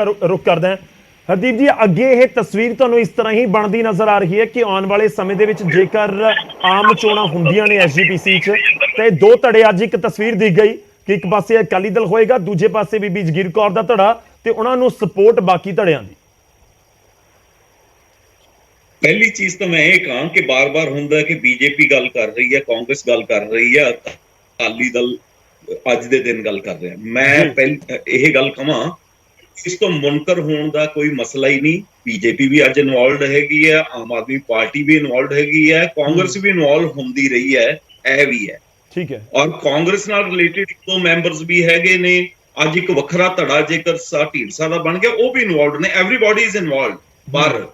रुख करदा है हरदीप जी, अगे यह तस्वीर तुहानूं इस तरह ही बनती नज़र आ रही है कि आने वाले समय दे विच जेकर आम चोणां हुंदियां ने SGPC च ते दो धड़े अज एक तस्वीर दिख गई कि एक पासे अकाली दल होएगा, दूजे पासे बीबी जगीर कौर दा धड़ा ते उहनां नूं सपोर्ट बाकी धड़ियां दी। पहली चीज तो मैं ये कहां कि बार बार हुंदा कि बीजेपी गल कर रही है, कांग्रेस गल कर रही है, अकाली दल अज दे दिन गल कर रहे हैं। मैं पहले यह गल कहां, इस तो मुनकर होने का कोई मसला ही नहीं। बीजेपी भी अज इनवॉल्व हैगी है, आम आदमी पार्टी भी इनवॉल्व हैगी है, कांग्रेस भी इनवॉल्व होंदी रही है, यह भी है। ठीक है। और कांग्रेस नाल रिलेटेड दो मैंबर्स भी हैगे ने। अज एक वखरा धड़ा जेकर ढींडसा दा बन गया, वो भी इनवॉल्व ने, एवरीबॉडी इज इनवॉल्व। पर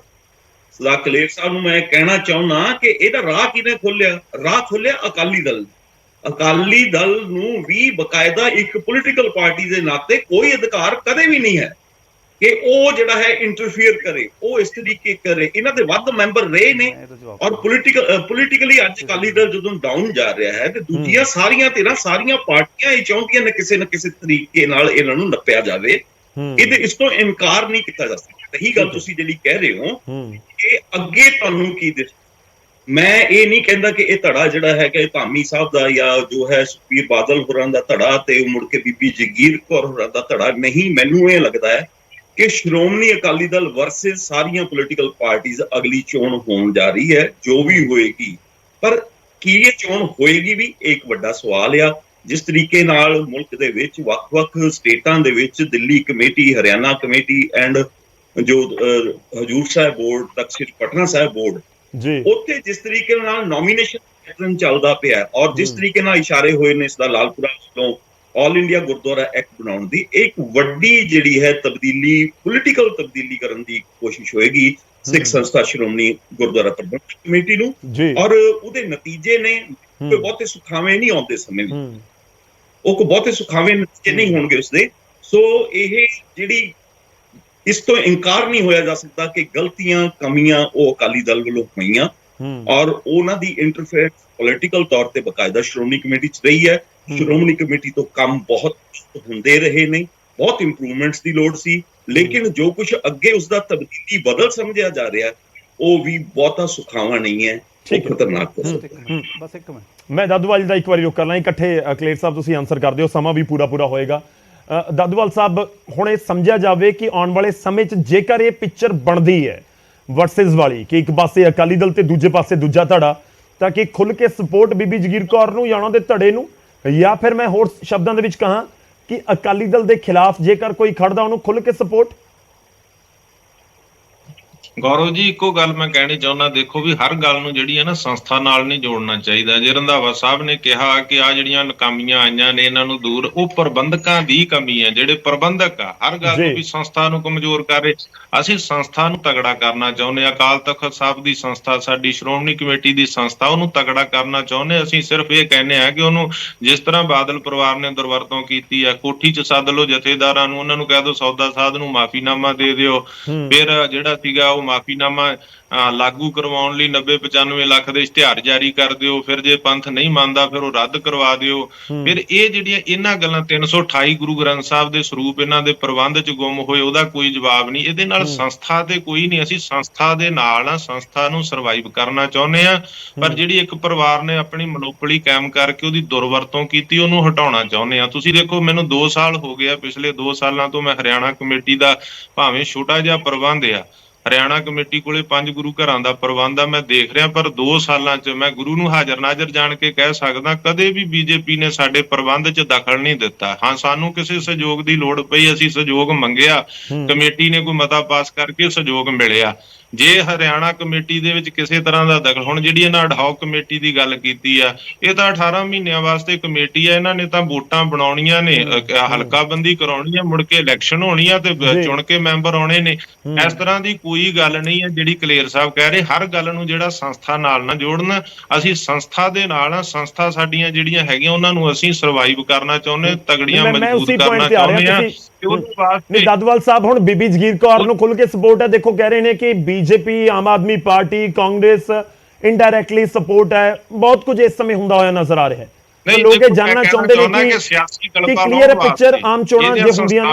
कलेर साहब मैं कहना चाहना कि यदा राह किने खोलिया, राह खोलिया अकाली दल। अकाली दल नूं भी बकायदा एक पोलिटिकल पार्टी के नाते कोई अधिकार कदे भी नहीं है कि वो जिहड़ा है इंटरफेयर करे, वो इस तरीके करे। इन्हां दे वध मैंबर रहे ने और पोलिटिकली अज अकाली दल जदों डाउन जा रहा है ते दूजियां सारियां धिरां सारियां पार्टियां ये चाहुंदियां ने किसी न किसी तरीके नाल इन्हां नूं नप्पिया जावे। इस तो इनकार नहीं किया जा सकता। रही गल तुसीं जिहड़ी कह रहे हो कि अगे तुहानूं की दिस, मैं ये नहीं कहता कि यह धड़ा जिहड़ा है कि धामी साहब का या जो है सुखबीर बादल होरां दा धड़ा ते मुड़ के बीबी जगीर कौर होरां दा धड़ा नहीं। मैनूं ये लगता है कि श्रोमणी अकाली दल वर्सेस सारियां पोलिटिकल पार्टीज अगली चोण होण जा रही है, जो भी होएगी। पर की ये चोण होएगी भी एक वड्डा सवाल आ। जिस तरीके नाल मुल्क दे विच वख-वख स्टेटां दे विच Delhi committee, Haryana committee and जो हजूर साहिब बोर्ड, तख्त पटना साहिब बोर्ड, उत्थे जिस तरीके नाल नॉमिनेशन पैटर्न चलदा पिया और जिस तरीके नाल इशारे होए ने इसदा लालपुरा वल्लों ऑल इंडिया गुरुद्वारा एक्ट बनाउण दी एक वड्डी जिहड़ी है तब्दीली, पोलिटिकल तब्दीली करन दी कोशिश होएगी सिख संस्था श्रोमणी गुरुद्वारा प्रबंधक कमेटी नूं, और उहदे नतीजे ने कोई बहुते सुखावे नहीं आउंदे समय विच, ਉਹ ਕੋ ਬਹੁਤੇ ਸੁਖਾਵੇਂ ਨਤੀਜੇ ਨਹੀਂ ਹੋਣਗੇ ਉਸਦੇ। ਸੋ ਇਹ ਜਿਹੜੀ ਇਸ ਤੋਂ ਇਨਕਾਰ ਨਹੀਂ ਹੋਇਆ ਜਾ ਸਕਦਾ ਕਿ ਗਲਤੀਆਂ ਕਮੀਆਂ ਉਹ ਅਕਾਲੀ ਦਲ ਵੱਲੋਂ ਹੋਈਆਂ ਔਰ ਉਹਨਾਂ ਦੀ ਇੰਟਰਫੇਅਰੈਂਸ ਪੋਲੀਟੀਕਲ ਤੌਰ ਤੇ ਬਕਾਇਦਾ ਸ਼੍ਰੋਮਣੀ ਕਮੇਟੀ 'ਚ ਰਹੀ ਹੈ। ਸ਼੍ਰੋਮਣੀ ਕਮੇਟੀ ਤੋਂ ਕੰਮ ਬਹੁਤ ਹੁੰਦੇ ਰਹੇ ਨੇ, ਬਹੁਤ ਇੰਪਰੂਵਮੈਂਟਸ ਦੀ ਲੋੜ ਸੀ, ਲੇਕਿਨ ਜੋ ਕੁਝ ਅੱਗੇ ਉਸਦਾ ਤਬਦੀਲੀ ਬਦਲ ਸਮਝਿਆ ਜਾ ਰਿਹਾ ਉਹ ਵੀ ਬਹੁਤਾ ਸੁਖਾਵਾਂ ਨਹੀਂ ਹੈ, खतरनाक। बस एक मिनट मैं दादूवाल का एक बार रुक कर ला, इकट्ठे कलेर साहब तुसीं आंसर कर दिओ, समा भी पूरा पूरा होएगा। दादूवाल साहब, हुण ये समझिया जावे कि आने वाले समय च जेकर ये पिक्चर बनती है वर्सेस वाली कि एक पासे अकाली दल ते दूजे पासे दूजा धड़ा, ताकि खुल के सपोर्ट बीबी जगीर कौर नूं या उहनां दे धड़े नूं, या फिर मैं होर शब्दां दे विच कहां कि अकाली दल के खिलाफ जेकर कोई खड़दा उहनूं खुल के सपोर्ट। गौरव जी इको गल मैं कहनी चाहना, देखो भी हर गल नूं जिहड़ी है ना संस्था नाल नहीं जोड़ना चाहिए। जे रंधावा साहब ने कहा कि आ जिहड़ियां नाकामियां आईयां ने इन्हां नूं दूर, वो प्रबंधकां दी कमी है। जिहड़े प्रबंधक आ हर गल नूं भी संस्था नूं कमजोर कर रहे। असीं संस्था नूं तगड़ा करना चाहुंदे, अकाल तख्त साहब दी संस्था, साडी श्रोमणी कमेटी दी संस्था, उहनूं तगड़ा करना चाहुंदे। असीं सिर्फ ये कहने आ कि उहनूं जिस तरह बादल परिवार ने दुरवरतों कीती है, कोठी च सद लो जथेदारां नूं, उहनां नूं कह दो सौदा साध नूं माफीनामा दे दिओ, फिर जिहड़ा सीगा माफीनामा लागू करवाउण लई 90-95 ਲੱਖ ਦੇ ਇਸ਼ਤਿਹਾਰ ਜਾਰੀ ਕਰ ਦਿਓ, ਫਿਰ ਜੇ ਪੰਥ ਨਹੀਂ ਮੰਨਦਾ ਫਿਰ ਉਹ ਰੱਦ ਕਰਵਾ ਦਿਓ। ਫਿਰ ਇਹ ਜਿਹੜੀਆਂ ਇਹਨਾਂ ਗੱਲਾਂ 328 ਗੁਰੂ ਗ੍ਰੰਥ ਸਾਹਿਬ ਦੇ ਸਰੂਪ ਇਹਨਾਂ ਦੇ ਪ੍ਰਬੰਧ 'ਚ ਗੁੰਮ ਹੋਏ, ਉਹਦਾ ਕੋਈ ਜਵਾਬ ਨਹੀਂ। ਇਹਦੇ ਨਾਲ ਸੰਸਥਾ ਤੇ ਕੋਈ ਨਹੀਂ, ਅਸੀਂ ਸੰਸਥਾ ਦੇ ਨਾਲ ਆ, ਸੰਸਥਾ ਨੂੰ ਸਰਵਾਈਵ ਕਰਨਾ ਚਾਹੁੰਦੇ ਆ। ਪਰ ਜਿਹੜੀ ਇੱਕ ਪਰਿਵਾਰ ਨੇ ਆਪਣੀ ਮਨੋਪਲੀ ਕਾਇਮ ਕਰਕੇ ਉਹਦੀ ਦੁਰਵਰਤੋਂ ਕੀਤੀ, ਉਹਨੂੰ ਹਟਾਉਣਾ ਚਾਹੁੰਦੇ ਆ। ਤੁਸੀਂ ਦੇਖੋ ਮੈਨੂੰ 2 ਸਾਲ ਹੋ ਗਏ ਆ, ਪਿਛਲੇ 2 ਸਾਲਾਂ ਤੋਂ ਮੈਂ ਹਰਿਆਣਾ ਕਮੇਟੀ ਦਾ ਭਾਵੇਂ ਛੋਟਾ ਜਿਹਾ ਪ੍ਰਬੰਧ ਆ, हरियाणा कमेटी कोले 5 गुरु घरां दा प्रबंध आ, मैं देख रहा। पर 2 सालां च मैं गुरु नूं हाजर नाजर जान के कह सकदा कदे भी बीजेपी ने साडे प्रबंध च दखल नहीं दिता। हाँ, सानू किसी सहयोग की लोड़ पई, असीं सहयोग मंगिया, कमेटी ने कोई मता पास करके सहयोग मिलिया। जे हरियाणा कमेटी दे विच किसी तरह का दखल, हुण जिहड़ी इन्हां अडहॉक कमेटी की गल कीती आ, इह तां 18 महीनों वास्ते कमेटी है, इन्हां ने तां वोटां बनाउणीਆਂ ने, हलकाबंदी कराउणी है, मुड़ के इलैक्शन होनी है ते चुन के मैंबर आउणे ने। इस तरह की कोई गल नहीं है जिहड़ी कलेर साहब कह रहे। हर गल नूं जिहड़ा संस्था नाल ना जोड़न, असीं संस्था दे नाल, संस्था साडीਆਂ ਜਿਹੜੀਆਂ ਹੈਗੀਆਂ ਉਹਨਾਂ ਨੂੰ ਅਸੀਂ ਸਰਵਾਈਵ ਕਰਨਾ ਚਾਹੁੰਦੇ, ਤਗੜੀਆਂ ਮਜ਼ਬੂਤ ਕਰਨਾ ਚਾਹੁੰਦੇ ਆ। दादूवाल साहब, हुण बीबी जगीर कौर नूं खुल के सपोर्ट है। देखो कह रहे हैं कि बीजेपी, आम आदमी पार्टी, कांग्रेस इनडायरैक्टली सपोर्ट है, बहुत कुछ इस समय हुंदा होया नजर आ रहा है। तो लोग जानना चाहते हैं कि क्लियर पिक्चर आम चोणां जो हुंदियां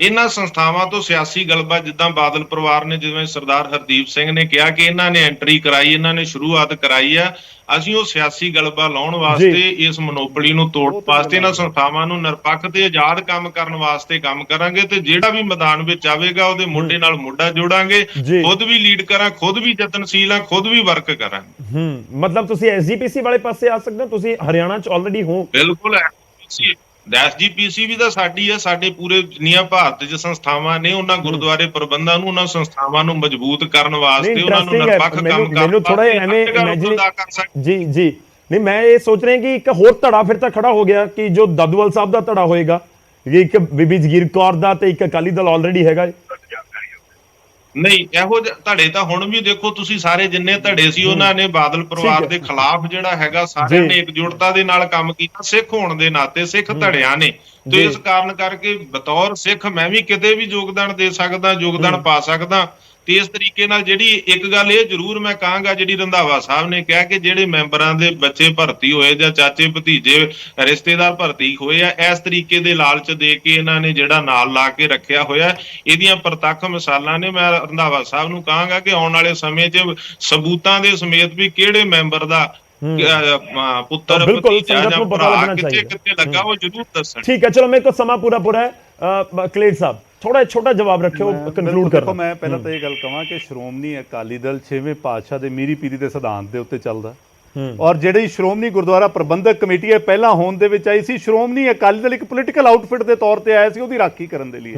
ਇਹਨਾਂ ਸੰਸਥਾਵਾਂ ਤੋਂ ਸਿਆਸੀ ਗਲਬਾ, ਜਿੱਦਾਂ ਬਾਦਲ ਪਰਿਵਾਰ ਨੇ, ਜਿਵੇਂ ਸਰਦਾਰ ਹਰਦੀਪ ਸਿੰਘ ਨੇ ਕਿਹਾ ਕਿ ਇਹਨਾਂ ਨੇ ਐਂਟਰੀ ਕਰਾਈ, ਇਹਨਾਂ ਨੇ ਸ਼ੁਰੂਆਤ ਕਰਾਈ ਆ, ਅਸੀਂ ਉਹ ਸਿਆਸੀ ਗਲਬਾ ਲਾਉਣ ਵਾਸਤੇ, ਇਸ ਮੋਨੋਪੋਲੀ ਨੂੰ ਤੋੜਨ ਵਾਸਤੇ, ਇਹਨਾਂ ਸੰਸਥਾਵਾਂ ਨੂੰ ਨਿਰਪੱਖ ਤੇ ਆਜ਼ਾਦ ਕੰਮ ਕਰਨ ਵਾਸਤੇ ਕੰਮ ਕਰਾਂਗੇ। ਤੇ ਜਿਹੜਾ ਵੀ ਮੈਦਾਨ ਵਿੱਚ ਆਵੇਗਾ ਉਹਦੇ ਮੋਢੇ ਨਾਲ ਮੋਢਾ ਜੋੜਾਂਗੇ, ਖੁਦ ਵੀ ਲੀਡ ਕਰਾਂ, ਖੁਦ ਵੀ ਯਤਨਸ਼ੀਲ ਆ, ਖੁਦ ਵੀ ਵਰਕ ਕਰਾਂਗੇ। ਮਤਲਬ ਤੁਸੀਂ ਐਸਜੀਪੀਸੀ ਵਾਲੇ ਪਾਸੇ ਆ ਸਕਦੇ ਹੋ, ਤੁਸੀਂ ਹਰਿਆਣਾ ਚ ਆਲਰੇਡੀ ਹੋ। ਬਿਲਕੁਲ, ਐਸਜੀਪੀਸੀ ਵੀ ਤਾਂ ਸਾਡੀ ਹੈ, ਸਾਡੇ ਪੂਰੇ ਜਿੰਨੀਆਂ ਭਾਰਤ 'ਚ ਸੰਸਥਾਵਾਂ ਨੇ ਉਹਨਾਂ ਗੁਰਦੁਆਰੇ ਪ੍ਰਬੰਧਾਂ ਨੂੰ, ਉਹਨਾਂ ਸੰਸਥਾਵਾਂ ਨੂੰ ਮਜ਼ਬੂਤ ਕਰਨ ਵਾਸਤੇ, ਉਹਨਾਂ ਨੂੰ ਨਿਰਪੱਖ ਕੰਮ ਕਰਨ ਵਾਸਤੇ। ਜੀ ਜੀ, ਨਹੀਂ ਮੈਂ ਇਹ ਸੋਚ ਰਿਹਾ ਕਿ ਇੱਕ ਹੋਰ ਧੜਾ ਫਿਰ ਤਾਂ ਖੜਾ ਹੋ ਗਿਆ ਕਿ ਜੋ ਦਾਦੂਵਾਲ ਸਾਹਿਬ ਦਾ ਧੜਾ ਹੋਏਗਾ, ਇੱਕ ਬੀਬੀ ਜਗੀਰ ਕੌਰ ਦਾ ਤੇ ਇੱਕ ਅਕਾਲੀ ਦਲ ਆਲਰੇਡੀ ਹੈਗਾ। ਨਹੀਂ, ਇਹੋ ਜਿਹੇ ਧੜੇ ਤਾਂ ਹੁਣ ਵੀ ਦੇਖੋ ਤੁਸੀਂ, ਸਾਰੇ ਜਿੰਨੇ ਧੜੇ ਸੀ ਉਹਨਾਂ ਨੇ ਬਾਦਲ ਪਰਿਵਾਰ ਦੇ ਖਿਲਾਫ ਜਿਹੜਾ ਹੈਗਾ, ਸਾਰਿਆਂ ਨੇ ਇਕਜੁੱਟਤਾ ਦੇ ਨਾਲ ਕੰਮ ਕੀਤਾ। ਸਿੱਖ ਹੋਣ ਦੇ ਨਾਤੇ ਸਿੱਖ ਧੜਿਆਂ ਨੇ, ਤੇ ਇਸ ਕਾਰਨ ਕਰਕੇ ਬਤੌਰ ਸਿੱਖ ਮੈਂ ਵੀ ਕਿਤੇ ਵੀ ਯੋਗਦਾਨ ਦੇ ਸਕਦਾ, ਯੋਗਦਾਨ ਪਾ ਸਕਦਾ। ਤੇ ਇਸ ਤਰੀਕੇ ਨਾਲ ਜਿਹੜੀ ਇੱਕ ਗੱਲ ਇਹ ਜ਼ਰੂਰ ਮੈਂ ਕਹਾਂਗਾ, ਜਿਹੜੀ ਰੰਧਾਵਾ ਸਾਹਿਬ ਨੇ ਕਿਹਾ ਕਿ ਜਿਹੜੇ ਮੈਂਬਰਾਂ ਦੇ ਬੱਚੇ ਭਰਤੀ ਹੋਏ ਜਾਂ ਚਾਚੇ ਭਤੀਜੇ ਰਿਸ਼ਤੇਦਾਰ ਭਰਤੀ ਹੋਏ ਆ, ਇਸ ਤਰੀਕੇ ਦੇ ਲਾਲਚ ਦੇ ਕੇ ਇਹਨਾਂ ਨੇ ਜਿਹੜਾ ਨਾਲ ਲਾ ਕੇ ਰੱਖਿਆ ਹੋਇਆ, ਇਹਦੀਆਂ ਪ੍ਰਤੱਖ ਮਿਸਾਲਾਂ ਨੇ। ਮੈਂ ਰੰਧਾਵਾ ਸਾਹਿਬ ਨੂੰ ਕਹਾਂਗਾ ਕਿ ਆਉਣ ਵਾਲੇ ਸਮੇਂ 'ਚ ਸਬੂਤਾਂ ਦੇ ਸਮੇਤ ਵੀ ਕਿਹੜੇ ਮੈਂਬਰ ਦਾ ਪੁੱਤਰ ਭਤੀਜਾ ਜਾਂ ਭਰਾ ਕਿੱਥੇ ਕਿੱਥੇ ਲੱਗਾ ਉਹ ਜ਼ਰੂਰ ਦੱਸਣ। ਠੀਕ ਹੈ, ਚਲੋ ਮੇਰੇ ਕੋਲ ਸਮਾਂ ਪੂਰਾ ਹੈ। ਕਲੇਰ ਸਾਹਿਬ ਥੋੜਾ ਛੋਟਾ ਜਵਾਬ ਰੱਖਿਓ, ਕੰਕਲੂਡ ਕਰੋ। ਮੈਂ ਪਹਿਲਾਂ ਤਾਂ ਇਹ ਗੱਲ ਕਹਾਂ ਕਿ ਸ਼੍ਰੋਮਣੀ ਅਕਾਲੀ ਦਲ 6ਵੇਂ ਪਾਤਸ਼ਾਹ ਦੇ ਮੀਰੀ ਪੀਰੀ ਦੇ ਸਿਧਾਂਤ ਦੇ ਉੱਤੇ ਚੱਲਦਾ, ਔਰ ਜਿਹੜੀ ਸ਼੍ਰੋਮਣੀ ਗੁਰਦੁਆਰਾ ਪ੍ਰਬੰਧਕ ਕਮੇਟੀ ਹੈ ਪਹਿਲਾਂ ਹੋਣ ਦੇ ਵਿੱਚ ਆਈ ਸੀ, ਸ਼੍ਰੋਮਣੀ ਅਕਾਲੀ ਦਲ ਇੱਕ ਪੋਲੀਟੀਕਲ ਆਊਟਫਿਟ ਦੇ ਤੌਰ ਤੇ ਆਇਆ ਸੀ ਉਹਦੀ ਰਾਖੀ ਕਰਨ ਦੇ ਲਈ,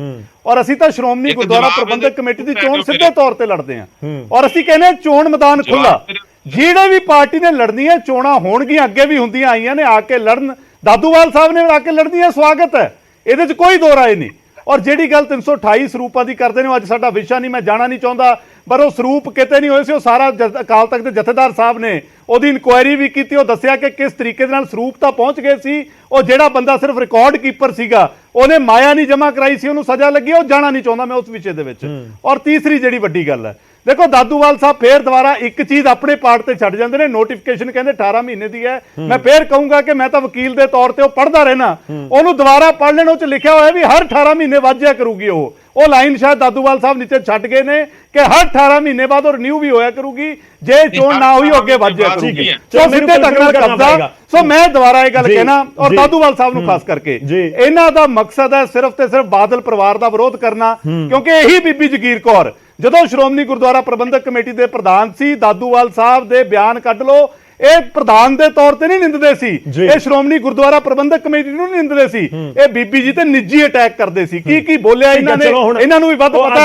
ਔਰ ਅਸੀਂ ਤਾਂ ਸ਼੍ਰੋਮਣੀ ਗੁਰਦੁਆਰਾ ਪ੍ਰਬੰਧਕ ਕਮੇਟੀ ਦੀ ਚੋਣ ਸਿੱਧੇ ਤੌਰ ਤੇ ਲੜਦੇ ਹਾਂ, ਔਰ ਅਸੀਂ ਕਹਿੰਦੇ ਹਾਂ ਚੋਣ ਮੈਦਾਨ ਖੁੱਲਾ, ਜਿਹੜੇ ਵੀ ਪਾਰਟੀ ਨੇ ਲੜਨੀਆਂ ਚੋਣਾਂ ਹੋਣਗੀਆਂ, ਅੱਗੇ ਵੀ ਹੁੰਦੀਆਂ ਆਈਆਂ ਨੇ, ਆ ਕੇ ਲੜਨ। ਦਾਦੂਵਾਲ ਸਾਹਿਬ ਨੇ ਆ ਕੇ ਲੜਨੀਆਂ, ਸਵਾਗਤ ਹੈ, ਇਹਦੇ 'ਚ ਕੋਈ ਦੋ ਰਾਏ ਨਹੀਂ। ਔਰ ਜਿਹੜੀ ਗੱਲ 328 ਸਰੂਪਾਂ ਦੀ ਕਰਦੇ ਨੇ, ਅੱਜ ਸਾਡਾ ਵਿਸ਼ਾ ਨਹੀਂ, ਮੈਂ ਜਾਣਾ ਨਹੀਂ ਚਾਹੁੰਦਾ, ਪਰ ਉਹ ਸਰੂਪ ਕਿਤੇ ਨਹੀਂ ਹੋਏ ਸੀ। ਉਹ ਸਾਰਾ ਅਕਾਲ ਤਖਤ ਦੇ ਜਥੇਦਾਰ ਸਾਹਿਬ ਨੇ ਉਹਦੀ ਇਨਕੁਆਇਰੀ ਵੀ ਕੀਤੀ, ਉਹ ਦੱਸਿਆ ਕਿ ਕਿਸ ਤਰੀਕੇ ਦੇ ਨਾਲ ਸਰੂਪ ਤਾਂ ਪਹੁੰਚ ਗਏ ਸੀ। ਉਹ ਜਿਹੜਾ ਬੰਦਾ ਸਿਰਫ ਰਿਕਾਰਡ ਕੀਪਰ ਸੀਗਾ, ਉਹਨੇ ਮਾਇਆ ਨਹੀਂ ਜਮ੍ਹਾਂ ਕਰਾਈ ਸੀ, ਉਹਨੂੰ ਸਜ਼ਾ ਲੱਗੀ। ਉਹ ਜਾਣਾ ਨਹੀਂ ਚਾਹੁੰਦਾ ਮੈਂ ਉਸ ਵਿਸ਼ੇ ਦੇ ਵਿੱਚ। ਔਰ ਤੀਸਰੀ ਜਿਹੜੀ ਵੱਡੀ ਗੱਲ ਹੈ, ਦੇਖੋ ਦਾਦੂਵਾਲ ਸਾਹਿਬ ਫੇਰ ਦੁਬਾਰਾ ਇੱਕ ਚੀਜ਼ ਆਪਣੇ ਪਾਰਟ ਤੇ ਛੱਡ ਜਾਂਦੇ ਨੇ, ਨੋਟੀਫਿਕੇਸ਼ਨ ਕਹਿੰਦੇ 18 ਮਹੀਨੇ ਦੀ ਹੈ। ਮੈਂ ਫੇਰ ਕਹੂੰਗਾ ਕਿ ਮੈਂ ਤਾਂ ਵਕੀਲ ਦੇ ਤੌਰ ਤੇ ਉਹ ਪੜ੍ਹਦਾ ਰਹਿਣਾ, ਉਹਨੂੰ ਦੁਬਾਰਾ ਪੜ੍ਹ ਲੈਣ। ਉਹ 'ਚ ਲਿਖਿਆ ਹੋਇਆ ਵੀ ਹਰ 18 ਮਹੀਨੇ ਵੱਧ ਜਾਇਆ ਕਰੂਗੀ। ਉਹ ਲਾਈਨ ਸ਼ਾਇਦ ਦਾਦੂਵਾਲ ਸਾਹਿਬ ਨੀਚੇ ਛੱਡ ਗਏ ਨੇ ਕਿ ਹਰ 18 ਮਹੀਨੇ ਬਾਅਦ ਉਹ ਰਿਨਿਊ ਵੀ ਹੋਇਆ ਕਰੂਗੀ, ਜੇ ਚੋਣ ਨਾ ਹੋਈ ਅੱਗੇ ਵੱਧ ਜਾਇਆ ਕਰੂਗੀ। ਸੋ ਸਿੱਧੇ ਤੱਕ ਨਾਲ ਕਬਜ਼ਾ। ਸੋ ਮੈਂ ਦੁਬਾਰਾ ਇਹ ਗੱਲ ਕਹਿਣਾ, ਔਰ ਦਾਦੂਵਾਲ ਸਾਹਿਬ ਨੂੰ ਖਾਸ ਕਰਕੇ, ਇਹਨਾਂ ਦਾ ਮਕਸਦ ਹੈ ਸਿਰਫ ਤੇ ਸਿਰਫ ਬਾਦਲ ਪਰਿਵਾਰ ਦਾ ਵਿਰੋਧ ਕਰਨਾ, ਕਿਉਂਕਿ ਇਹੀ ਬੀਬੀ ਜਗੀਰ ਕੌਰ ਜਦੋਂ ਸ਼੍ਰੋਮਣੀ ਗੁਰਦੁਆਰਾ ਪ੍ਰਬੰਧਕ ਕਮੇਟੀ ਦੇ ਪ੍ਰਧਾਨ ਸੀ, ਦਾਦੂਵਾਲ ਸਾਹਿਬ ਦੇ ਬਿਆਨ ਕੱਢ ਲਓ, ਇਹ ਪ੍ਰਧਾਨ ਦੇ ਤੌਰ ਤੇ ਨਹੀਂ ਨਿੰਦਦੇ ਸੀ, ਇਹ ਸ਼੍ਰੋਮਣੀ ਗੁਰਦੁਆਰਾ ਪ੍ਰਬੰਧਕ ਕਮੇਟੀ ਨੂੰ ਨਿੰਦਦੇ ਸੀ, ਇਹ ਬੀਬੀ ਜੀ ਤੇ ਨਿੱਜੀ ਅਟੈਕ ਕਰਦੇ ਸੀ। ਕੀ ਬੋਲਿਆ ਇਹਨਾਂ ਨੇ, ਇਹਨਾਂ ਨੂੰ ਵੀ ਵੱਧ ਪਤਾ।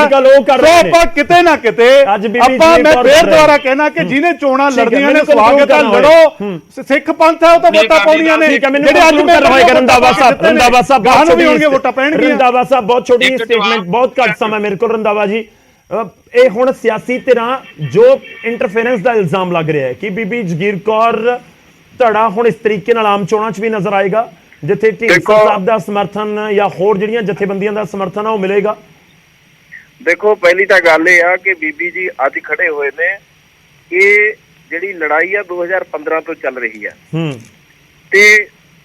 ਆਪਾਂ ਕਿਤੇ ਨਾ ਕਿਤੇ ਆਪਾਂ, ਮੈਂ ਫੇਰ ਦੁਬਾਰਾ ਕਹਿਣਾ ਕਿ ਜਿਹਨੇ ਚੋਣਾਂ ਲੜਨੀਆਂ ਨੇ, ਸਵਾਗਤ ਹੈ, ਲੜੋ। ਸਿੱਖ ਪੰਥ ਹੈ, ਉਹ ਤਾਂ ਵੋਟਾਂ ਪਾਉਣੀਆਂ ਨੇ, ਜਿਹੜੇ ਅੱਜ ਮੈਂ ਰੰਧਾਵਾ ਸਾਹਿਬ ਵੀ ਹੋਣਗੇ, ਵੋਟਾਂ ਪੈਣਗੀਆਂ। ਰੰਧਾਵਾ ਸਾਹਿਬ ਬਹੁਤ ਛੋਟੀ ਸਟੇਟਮੈਂਟ, ਬਹੁਤ ਘੱਟ ਸਮਾਂ ਮੇਰੇ ਕੋਲ। ਰੰਧਾਵਾ ਜੀ, ਇਹ ਹੁਣ ਸਿਆਸੀ ਧਿਰਾਂ ਜੋ ਇੰਟਰਫੇਰੈਂਸ ਦਾ ਇਲਜ਼ਾਮ ਲੱਗ ਰਿਹਾ ਹੈ ਕਿ ਬੀਬੀ ਜਗੀਰ ਕੌਰ ਧੜਾ ਹੁਣ ਇਸ ਤਰੀਕੇ ਨਾਲ ਆਮ ਚੋਣਾਂ 'ਚ ਵੀ ਨਜ਼ਰ ਆਏਗਾ, ਜਿੱਥੇ ਢੀਂਡਸਾ ਸਾਹਿਬ ਦਾ ਸਮਰਥਨ ਜਾਂ ਹੋਰ ਜਿਹੜੀਆਂ ਜਥੇਬੰਦੀਆਂ ਦਾ ਸਮਰਥਨ ਆ ਉਹ ਮਿਲੇਗਾ। ਦੇਖੋ, ਪਹਿਲੀ ਤਾਂ ਗੱਲ ਇਹ ਆ ਕਿ ਬੀਬੀ ਜੀ ਅੱਜ ਖੜੇ ਹੋਏ ਨੇ, ਇਹ ਜਿਹੜੀ ਲੜਾਈ ਆ 2015 ਤੋਂ ਚੱਲ ਰਹੀ ਆ, ਤੇ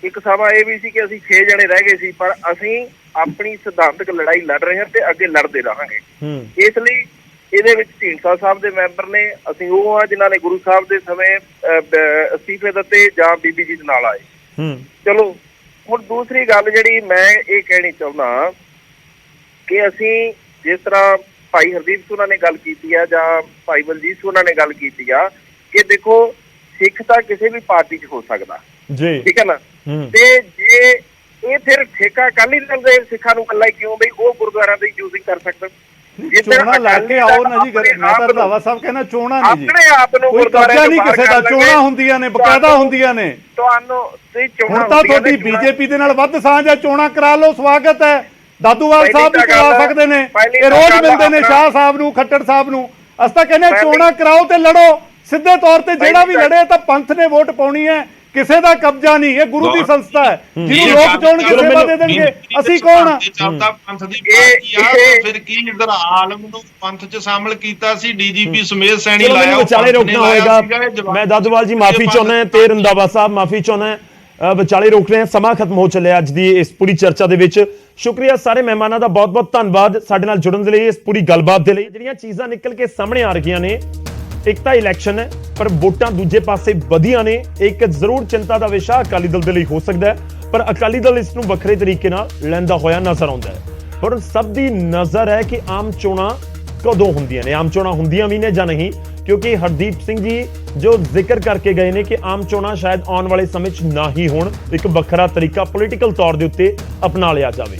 ਇੱਕ ਸਮਾਂ ਇਹ ਵੀ ਸੀ ਕਿ ਅਸੀਂ 6 ਜਣੇ ਰਹਿ ਗਏ ਸੀ, ਪਰ ਅਸੀਂ ਆਪਣੀ ਸਿਧਾਂਤਕ ਲੜਾਈ ਲੜ ਰਹੇ ਹਾਂ ਤੇ ਅੱਗੇ ਲੜਦੇ ਰਹਾਂਗੇ। ਇਸ ਲਈ ਇਹਦੇ ਵਿੱਚ ਢੀਂਡਸਾ ਸਾਹਿਬ ਦੇ ਮੈਂਬਰ ਨੇ, ਅਸੀਂ ਉਹ ਆ ਜਿਨ੍ਹਾਂ ਨੇ ਗੁਰੂ ਸਾਹਿਬ ਦੇ ਸਮੇਂ ਅਸਤੀਫੇ ਦਿੱਤੇ ਜਾਂ ਬੀਬੀ ਜੀ ਦੇ ਨਾਲ ਆਏ। ਚਲੋ, ਹੁਣ ਦੂਸਰੀ ਗੱਲ ਜਿਹੜੀ ਮੈਂ ਇਹ ਕਹਿਣੀ ਚਾਹੁੰਦਾ ਕਿ ਅਸੀਂ ਜਿਸ ਤਰ੍ਹਾਂ ਭਾਈ ਹਰਦੀਪ ਸਿੰਘ ਉਹਨਾਂ ਨੇ ਗੱਲ ਕੀਤੀ ਆ ਜਾਂ ਭਾਈ ਬਲਜੀਤ ਸਿੰਘ ਉਹਨਾਂ ਨੇ ਗੱਲ ਕੀਤੀ ਆ ਕਿ ਦੇਖੋ ਸਿੱਖ ਤਾਂ ਕਿਸੇ ਵੀ ਪਾਰਟੀ 'ਚ ਹੋ ਸਕਦਾ ਜੀ, ਠੀਕ ਹੈ ਨਾ, ਤੇ ਜੇ ਇਹ ਫਿਰ ਠੇਕਾ ਅਕਾਲੀ ਦਲ ਦੇ ਸਿੱਖਾਂ ਨੂੰ ਇਕੱਲਾ ਕਿਉਂ ਬਈ ਉਹ ਗੁਰਦੁਆਰਿਆਂ ਦੀ ਯੂਜ਼ਿੰਗ ਕਰ ਸਕਦਾ। ਚੋਣਾਂ ਲੈ ਕੇ ਆਓ ਨਾ ਜੀ, ਮੈਂ ਤਾਂ ਰੰਧਾਵਾ ਸਾਹਿਬ ਕਹਿੰਦਾ ਚੋਣਾਂ ਨਹੀਂ ਜੀ, ਆਪਣੇ ਆਪ ਨੂੰ ਗੁਰਦੁਆਰਿਆਂ ਨਹੀਂ ਕਿਸੇ ਦਾ, ਚੋਣਾਂ ਹੁੰਦੀਆਂ ਨੇ, ਬਕਾਇਦਾ ਹੁੰਦੀਆਂ ਨੇ। ਤੁਹਾਨੂੰ ਹੁਣ ਤਾਂ ਤੁਹਾਡੀ ਬੀਜੇਪੀ ਦੇ ਨਾਲ ਵੱਧ ਸਾਂਝ ਹੈ, ਚੋਣਾਂ ਕਰਾ ਲਓ, ਸਵਾਗਤ ਹੈ। ਦਾਦੂਵਾਲ ਸਾਹਿਬ ਵੀ ਕਰਾ ਸਕਦੇ ਨੇ, ਇਹ ਰੋਜ਼ ਮਿਲਦੇ ਨੇ ਸ਼ਾਹ ਸਾਹਿਬ ਨੂੰ, ਖੱਟੜ ਸਾਹਿਬ ਨੂੰ। ਅਸੀਂ ਤਾਂ ਕਹਿੰਦੇ ਚੋਣਾਂ ਕਰਾਓ ਤੇ ਲੜੋ ਸਿੱਧੇ ਤੌਰ ਤੇ, ਜਿਹੜਾ ਵੀ ਲੜੇ ਤਾਂ ਪੰਥ ਨੇ ਵੋਟ ਪਾਉਣੀ ਹੈ, ਕਿਸੇ ਦਾ ਕਬਜ਼ਾ ਨਹੀਂ, ਇਹ ਗੁਰੂ ਦੀ ਸੰਸਥਾ ਹੈ, ਜਿਹਨੂੰ ਲੋਕ ਚੁਣਨਗੇ ਸੇਵਾ ਦੇ ਦੇਣਗੇ। ਅਸੀਂ ਕੌਣ ਆ? ਪੰਥ ਦੀ ਪਾਰਟੀ ਆ, ਫਿਰ ਕੀ ਇਧਰ ਆਲਮ ਨੂੰ ਪੰਥ 'ਚ ਸ਼ਾਮਲ ਕੀਤਾ ਸੀ, ਡੀਜੀਪੀ ਸਮੇਤ ਸੈਣੀ ਲਾਇਆ, ਵਿਚਾਲੇ ਰੋਕਣਾ ਹੋਏਗਾ। ਮੈਂ ਦਾਦੂਵਾਲ ਜੀ ਮਾਫੀ ਚਾਹੁੰਦਾ ਤੇ ਰੰਧਾਵਾ ਸਾਹਿਬ ਮਾਫੀ ਚਾਹੁੰਦਾ। ਵਿਚਾਲੇ ਰੋਕ ਰਹੇ ਹਾਂ, ਸਮਾਂ ਖਤਮ ਹੋ ਚੱਲਿਆ ਅੱਜ ਦੀ ਇਸ ਪੂਰੀ ਚਰਚਾ ਦੇ ਵਿੱਚ। ਸ਼ੁਕਰੀਆ ਸਾਰੇ ਮਹਿਮਾਨਾਂ ਦਾ, ਬਹੁਤ-ਬਹੁਤ ਧੰਨਵਾਦ ਸਾਡੇ ਨਾਲ ਜੁੜਨ ਦੇ ਲਈ, ਇਸ ਪੂਰੀ ਗੱਲਬਾਤ ਦੇ ਲਈ। ਜਿਹੜੀਆਂ ਚੀਜ਼ਾਂ ਨਿਕਲ ਕੇ ਸਾਹਮਣੇ ਆ ਰਹੀਆਂ ਨੇ, ਇੱਕ ਤਾਂ ਇਲੈਕਸ਼ਨ ਹੈ ਪਰ ਵੋਟਾਂ ਦੂਜੇ ਪਾਸੇ ਵਧੀਆਂ ਨੇ। ਇੱਕ ਜ਼ਰੂਰ ਚਿੰਤਾ ਦਾ ਵਿਸ਼ਾ ਅਕਾਲੀ ਦਲ ਦੇ ਲਈ ਹੋ ਸਕਦਾ ਹੈ, ਪਰ ਅਕਾਲੀ ਦਲ ਇਸ ਨੂੰ ਵੱਖਰੇ ਤਰੀਕੇ ਨਾਲ ਲੈਂਦਾ ਹੋਇਆ ਨਜ਼ਰ ਆਉਂਦਾ ਹੈ। ਪਰ ਸਭ ਦੀ ਨਜ਼ਰ ਹੈ ਕਿ ਆਮ ਚੋਣਾਂ ਕਦੋਂ ਹੁੰਦੀਆਂ ਨੇ, ਆਮ ਚੋਣਾਂ ਹੁੰਦੀਆਂ ਵੀ ਨੇ ਜਾਂ ਨਹੀਂ, ਕਿਉਂਕਿ ਹਰਦੀਪ ਸਿੰਘ ਜੀ ਜੋ ਜ਼ਿਕਰ ਕਰਕੇ ਗਏ ਨੇ ਕਿ ਆਮ ਚੋਣਾਂ ਸ਼ਾਇਦ ਆਉਣ ਵਾਲੇ ਸਮੇਂ 'ਚ ਨਾ ਹੀ ਹੋਣ, ਇੱਕ ਵੱਖਰਾ ਤਰੀਕਾ ਪੋਲੀਟੀਕਲ ਤੌਰ ਦੇ ਉੱਤੇ ਅਪਣਾ ਲਿਆ ਜਾਵੇ।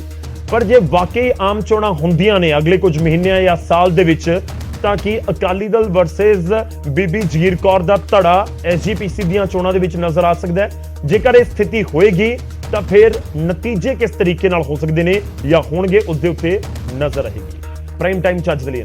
ਪਰ ਜੇ ਵਾਕਈ ਆਮ ਚੋਣਾਂ ਹੁੰਦੀਆਂ ਨੇ ਅਗਲੇ ਕੁਝ ਮਹੀਨਿਆਂ ਜਾਂ ਸਾਲ ਦੇ ਵਿੱਚ, ਤਾਂ ਕਿ ਅਕਾਲੀ ਦਲ ਵਰਸਸ ਬੀਬੀ ਜਗੀਰ ਕੌਰ ਦਾ ਧੜਾ ਐਸਜੀਪੀਸੀ ਦੀਆਂ ਚੋਣਾਂ ਦੇ ਵਿੱਚ ਨਜ਼ਰ ਆ ਸਕਦਾ ਹੈ। ਜੇਕਰ ਇਹ ਸਥਿਤੀ ਹੋਏਗੀ ਤਾਂ ਫਿਰ ਨਤੀਜੇ ਕਿਸ ਤਰੀਕੇ ਨਾਲ ਹੋ ਸਕਦੇ ਨੇ ਜਾਂ ਹੋਣਗੇ, ਉਸ ਦੇ ਉੱਤੇ ਨਜ਼ਰ ਰਹੇਗੀ। ਪ੍ਰਾਈਮ ਟਾਈਮ ਚੱਜ ਦੇ ਲਈ